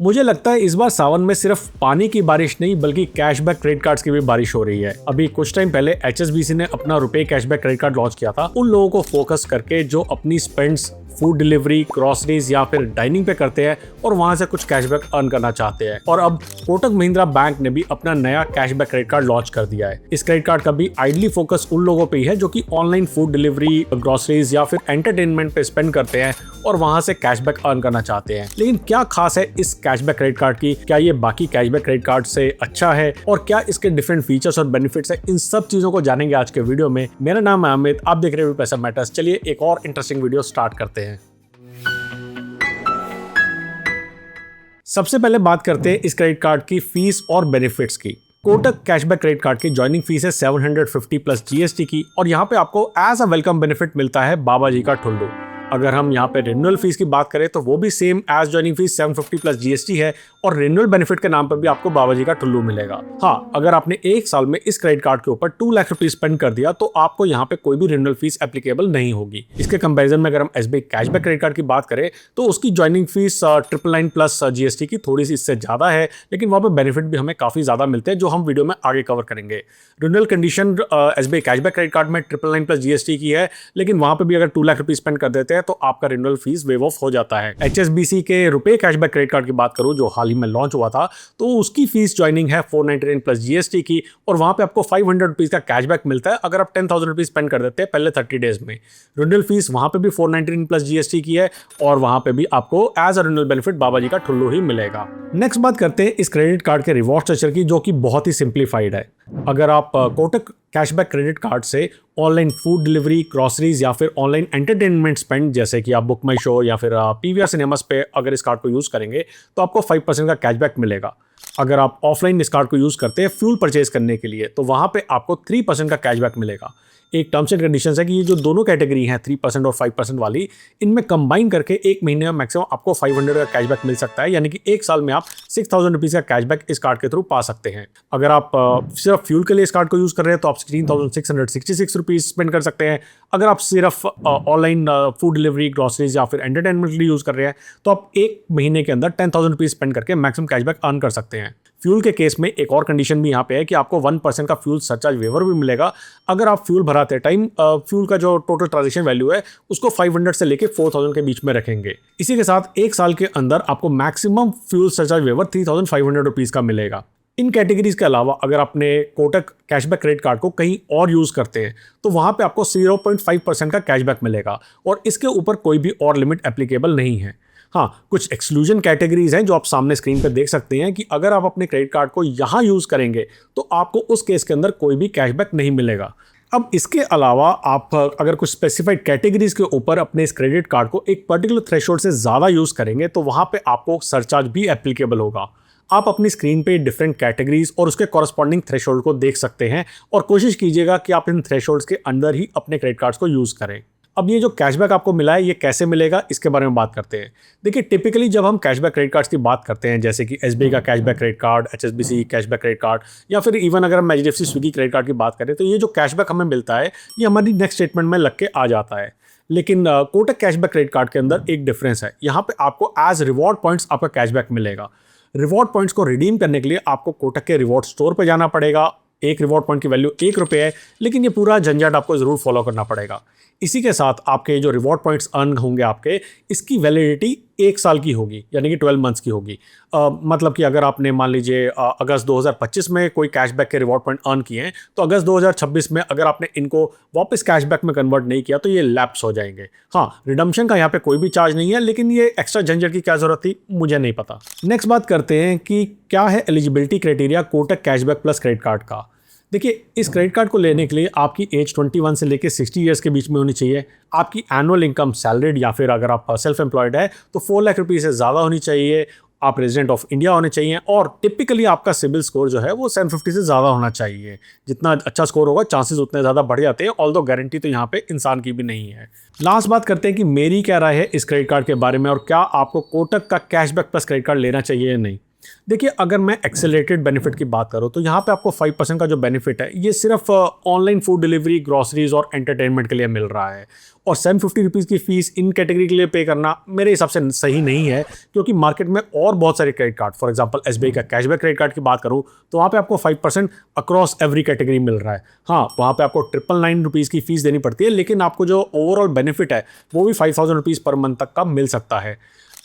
मुझे लगता है इस बार सावन में सिर्फ पानी की बारिश नहीं बल्कि कैशबैक क्रेडिट कार्ड्स की भी बारिश हो रही है। अभी कुछ टाइम पहले एचएसबीसी ने अपना रुपए कैशबैक क्रेडिट कार्ड लॉन्च किया था उन लोगों को फोकस करके जो अपनी स्पेंड्स फूड डिलीवरी, ग्रोसरीज या फिर डाइनिंग पे करते हैं और वहां से कुछ कैशबैक अर्न करना चाहते हैं। और अब कोटक महिंद्रा बैंक ने भी अपना नया कैशबैक क्रेडिट कार्ड लॉन्च कर दिया है। इस क्रेडिट कार्ड का भी आइडली फोकस उन लोगों पे ही है जो कि ऑनलाइन फूड डिलीवरी, ग्रोसरीज या फिर एंटरटेनमेंट पे स्पेंड करते हैं और वहां से कैशबैक अर्न करना चाहते हैं। लेकिन क्या खास है इस कैशबैक क्रेडिट कार्ड की? क्या ये बाकी कैशबैक क्रेडिट कार्ड से अच्छा है और क्या इसके डिफरेंट फीचर्स और बेनिफिट्स है? इन सब चीजों को जानेंगे आज के वीडियो में। मेरा नाम है अमित, आप देख रहे हो पैसा मैटर्स। चलिए एक और इंटरेस्टिंग वीडियो स्टार्ट करते हैं। सबसे पहले बात करते हैं इस क्रेडिट कार्ड की फीस और बेनिफिट्स की। कोटक कैशबैक क्रेडिट कार्ड की ज्वाइनिंग फीस है 750 प्लस जीएसटी की और यहाँ पे आपको एज अ वेलकम बेनिफिट मिलता है बाबा जी का ठुल्लू। अगर हम यहाँ पे रिन्यूअल फीस की बात करें तो वो भी same as joining fees 750 plus GST है और रिन्यूअल बेनिफिट के नाम पर भी आपको बाबा जी का ठुल्लू मिलेगा। हाँ, अगर आपने एक साल में इस क्रेडिट कार्ड के ऊपर 2 लाख रुपए स्पेंड कर दिया तो आपको यहाँ पे कोई भी रिन्यूअल फीस एप्लीकेबल नहीं होगी। इसके कंपैरिजन में अगर हम एसबीआई कैशबैक क्रेडिट कार्ड की बात करें तो उसकी ज्वाइनिंग फीस 999 प्लस जीएसटी की थोड़ी सी इससे ज्यादा है, लेकिन वहाँ पे बेनिफिट भी हमें काफी ज्यादा मिलते हैं जो हम वीडियो में आगे कवर करेंगे। Renewal condition SBI cashback credit card में 999 प्लस जीएसटी की है, लेकिन वहाँ पे भी अगर 2 लाख रुपए स्पेंड कर देते हैं तो आपका रिन्यूअल फीस वेव ऑफ हो जाता है। एचएसबीसी के रुपए कैशबैक क्रेडिट कार्ड की बात करूं जो हाल ही में लॉन्च हुआ था तो उसकी फीस ज्वाइनिंग है 499 प्लस जीएसटी की और वहां पे आपको 500 रुपीज का कैशबैक मिलता है अगर आप 10,000 रुपीज स्पेंड कर देते हैं पहले 30 डेज में। रिन्यूअल फीस वहां पे भी 499 प्लस जीएसटी की है और वहां पे भी आपको एज अ रिन्यूअल बेनिफिट बाबा जी का ठुल्लू ही मिलेगा। नेक्स्ट बात करते हैं इस क्रेडिट कार्ड के रिवॉर्ड स्ट्रक्चर की जो कि बहुत ही सिंप्लीफाइड है। अगर आप कोटक कैशबैक क्रेडिट कार्ड से ऑनलाइन फूड डिलीवरी, ग्रोसरीज या फिर ऑनलाइन एंटरटेनमेंट स्पेंड जैसे कि आप बुक माई शो या फिर पीवीआर सिनेमास पे अगर इस कार्ड को यूज़ करेंगे तो आपको 5% का कैशबैक मिलेगा। अगर आप ऑफलाइन इस कार्ड को यूज़ करते हैं फ्यूल परचेज करने के लिए तो वहाँ पे आपको 3% का कैशबैक मिलेगा। एक टर्म्स एंड कंडीशंस है कि ये जो दोनों कैटेगरी हैं 3% और 5% वाली, इनमें कंबाइन करके एक महीने में मैक्सिमम आपको 500 का कैशबैक मिल सकता है, यानी कि एक साल में आप 6,000 रुपीज़ का कैशबैक इस कार्ड के थ्रू पा सकते हैं। अगर आप सिर्फ फ्यूल के लिए इस कार्ड को यूज़ कर रहे हैं तो आप 16,666 रुपीज़ स्पेंड कर सकते हैं। अगर आप सिर्फ ऑनलाइन फूड डिलीवरी, ग्रोसरीज या फिर एंटरटेनमेंट के लिए यूज़ कर रहे हैं तो आप एक महीने के अंदर 10,000 रुपीज़ स्पेंड करके मैक्सिमम कैशबैक अर्न कर सकते हैं। फ्यूल के केस में एक और कंडीशन भी यहाँ पे है कि आपको 1% का फ्यूल सरचार्ज वेवर भी मिलेगा अगर आप फ्यूल भराते टाइम फ्यूल का जो टोटल ट्रांजैक्शन वैल्यू है उसको 500 से लेके 4,000 के बीच में रखेंगे। इसी के साथ एक साल के अंदर आपको maximum fuel surcharge waiver 3,500 rupees का मिलेगा। इन कैटेगरीज के अलावा अगर आपने कोटक कैशबैक क्रेडिट कार्ड को कहीं और यूज़ करते हैं तो वहाँ पे आपको 0.5% का कैशबैक मिलेगा और इसके ऊपर कोई भी और लिमिट एप्लीकेबल नहीं है। हाँ, कुछ एक्सक्लूजन कैटेगरीज हैं जो आप सामने स्क्रीन पर देख सकते हैं कि अगर आप अपने क्रेडिट कार्ड को यहाँ यूज़ करेंगे तो आपको उस केस के अंदर कोई भी कैशबैक नहीं मिलेगा। अब इसके अलावा आप अगर कुछ स्पेसिफाइड कैटेगरीज के ऊपर अपने इस क्रेडिट कार्ड को एक पर्टिकुलर थ्रेशोल्ड से ज़्यादा यूज़ करेंगे तो वहाँ पे आपको सरचार्ज भी एप्लीकेबल होगा। आप अपनी स्क्रीन पे डिफरेंट कैटेगरीज और उसके कॉरस्पॉन्डिंग थ्रेशोल्ड को देख सकते हैं और कोशिश कीजिएगा कि आप इन थ्रेशोल्ड्स के अंदर ही अपने क्रेडिट कार्ड्स को यूज़ करें। अब ये जो कैशबैक आपको मिला है ये कैसे मिलेगा इसके बारे में बात करते हैं। देखिए, टिपिकली जब हम कैशबैक क्रेडिट कार्ड्स की बात करते हैं जैसे कि एसबीआई का cashback credit card, HSBC cashback credit card या फिर इवन अगर हम एचडीएफसी स्विगी क्रेडिट कार्ड की बात करें तो ये जो कैशबैक हमें मिलता है ये हमारी नेक्स्ट स्टेटमेंट में लग के आ जाता है। लेकिन कोटक कैशबैक क्रेडिट कार्ड के अंदर एक डिफरेंस है। यहाँ पे आपको एज रिवॉर्ड पॉइंट्स आपका कैशबैक मिलेगा। रिवॉर्ड पॉइंट्स को रिडीम करने के लिए आपको कोटक के रिवॉर्ड स्टोर पर जाना पड़ेगा। एक रिवॉर्ड पॉइंट की वैल्यू ₹1 है, लेकिन ये पूरा झंझट आपको ज़रूर फॉलो करना पड़ेगा। इसी के साथ आपके जो रिवॉर्ड पॉइंट्स अर्न होंगे आपके, इसकी वैलिडिटी 1 साल की होगी, यानी कि 12 मंथ्स की होगी। मतलब कि अगर आपने मान लीजिए अगस्त 2025 में कोई कैशबैक के रिवॉर्ड पॉइंट अर्न किए हैं तो अगस्त 2026 में अगर आपने इनको वापस कैशबैक में कन्वर्ट नहीं किया तो ये लैप्स हो जाएंगे। हाँ, रिडम्पशन का यहाँ पे कोई भी चार्ज नहीं है, लेकिन ये एक्स्ट्रा झंझट की क्या जरूरत थी मुझे नहीं पता। नेक्स्ट बात करते हैं कि क्या है eligibility criteria Kotak cashback plus credit card का। देखिए, इस क्रेडिट कार्ड को लेने के लिए आपकी एज 21 से लेकर 60 ईयर्स के बीच में होनी चाहिए। आपकी एनुअल इनकम सैलरीड या फिर अगर आप सेल्फ एम्प्लॉयड है तो 4 लाख रुपये से ज़्यादा होनी चाहिए। आप रेजिडेंट ऑफ इंडिया होने चाहिए और टिपिकली आपका सिबिल स्कोर जो है वो 750 से ज़्यादा होना चाहिए। जितना अच्छा स्कोर होगा चांसेस उतने ज़्यादा बढ़ जाते हैं, ऑल्दो गारंटी तो यहाँ पे इंसान की भी नहीं है। लास्ट बात करते हैं कि मेरी क्या राय है इस क्रेडिट कार्ड के बारे में और क्या आपको कोटक का कैशबैक प्लस क्रेडिट कार्ड लेना चाहिए या नहीं। देखिए, अगर मैं एक्सेलरेटेड बेनिफिट की बात करूँ तो यहाँ पे आपको 5% का जो बेनिफिट है ये सिर्फ ऑनलाइन फूड डिलीवरी, ग्रॉसरीज और एंटरटेनमेंट के लिए मिल रहा है। और 750 रुपीज़ की फीस इन कैटेगरी के लिए पे करना मेरे हिसाब से सही नहीं है, क्योंकि मार्केट में और बहुत सारे credit card, for example SBI का कैशबैक क्रेडिट कार्ड की बात करूँ तो वहाँ पे आपको 5% अक्रॉस एवरी कैटेगरी मिल रहा है। हाँ, वहाँ पे आपको 999 रुपीज़ की फीस देनी पड़ती है, लेकिन आपको जो ओवरऑल बेनिफिट है वो भी 5000 रुपीज़ पर मंथ तक का मिल सकता है।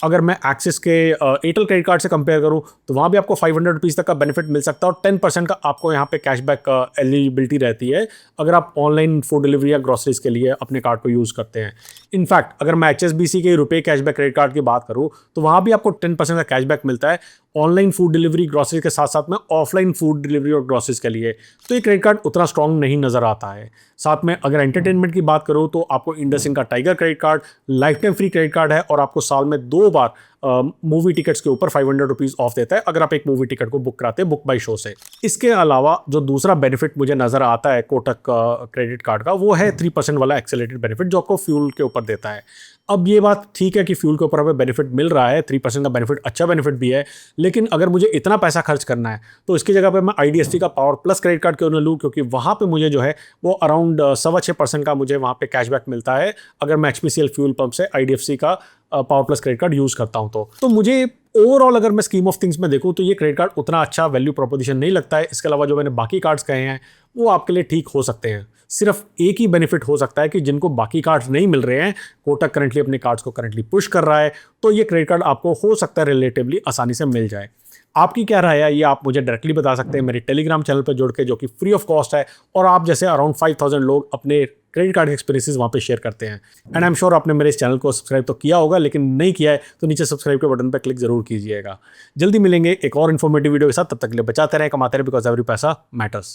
अगर मैं एक्सिस के एयरटेल क्रेडिट कार्ड से कंपेयर करूं तो वहाँ भी आपको 500 रुपीज़ तक का बेनिफिट मिल सकता है और 10% का आपको यहाँ पे कैशबैक एलिजिबिलिटी रहती है अगर आप ऑनलाइन फूड डिलीवरी या ग्रोसरीज के लिए अपने कार्ड को यूज़ करते हैं। इनफैक्ट अगर मैं एचएसबीसी के रुपए कैशबैक क्रेडिट कार्ड की बात करूँ तो वहाँ भी आपको 10% का कैशबैक मिलता है ऑनलाइन फूड डिलीवरी, ग्रोसरीज के साथ साथ में ऑफलाइन फूड डिलीवरी और ग्रोसरीज के लिए। तो ये क्रेडिट कार्ड उतना स्ट्रांग नहीं नज़र आता है। साथ में अगर एंटरटेनमेंट की बात करूँ तो आपको इंडसइंड का tiger credit card life time free credit card है और आपको साल में 2 बार मूवी टिकट्स के ऊपर 500 रुपीज़ ऑफ देता है अगर आप एक मूवी टिकट को बुक कराते हैं बुक बाई शो से। इसके अलावा जो दूसरा बेनिफिट मुझे नज़र आता है कोटक क्रेडिट कार्ड का, वो है 3% वाला एक्सेलरेटेड बेनिफिट जो आपको फ्यूल के ऊपर देता है। अब ये बात ठीक है कि फ्यूल के ऊपर हमें बेनिफिट मिल रहा है, 3% का बेनिफिट अच्छा बेनिफिट भी है, लेकिन अगर मुझे इतना पैसा खर्च करना है तो इसकी जगह पे मैं आईडीएसटी का पावर प्लस क्रेडिट कार्ड क्यों ना लूँ, क्योंकि वहाँ पे मुझे जो है वो अराउंड 6.25% का मुझे वहाँ पे कैशबैक मिलता है अगर मैं एचपीसीएल फ्यूल पंप से आईडीएफसी का power plus credit card use करता हूँ। तो मुझे ओवरऑल अगर मैं स्कीम ऑफ थिंग्स में देखूँ तो ये क्रेडिट कार्ड उतना अच्छा वैल्यू प्रोपोजिशन नहीं लगता है। इसके अलावा जो मैंने बाकी कार्ड्स कहे हैं वो आपके लिए ठीक हो सकते हैं। सिर्फ एक ही बेनिफिट हो सकता है कि जिनको बाकी कार्ड्स नहीं मिल रहे हैं, कोटक करंटली अपने कार्ड्स को करंटली पुश कर रहा है, तो ये क्रेडिट कार्ड आपको हो सकता है रिलेटिवली आसानी से मिल जाए। आपकी क्या राय है ये आप मुझे डायरेक्टली बता सकते हैं मेरे टेलीग्राम चैनल पर जुड़ के, जो कि फ्री ऑफ कॉस्ट है और आप जैसे अराउंड 5000 लोग अपने क्रेडिट कार्ड के एक्सपीरियंसेस वहाँ पे शेयर करते हैं। एंड आई एम श्योर आपने मेरे इस चैनल को सब्सक्राइब तो किया होगा, लेकिन नहीं किया है तो नीचे सब्सक्राइब के बटन पर क्लिक जरूर कीजिएगा। जल्दी मिलेंगे एक और इन्फॉर्मेटिव वीडियो के साथ, तब तक के लिए बचाते रहें, कमाते रहें, बिकॉज एवरी पैसा मैटर्स।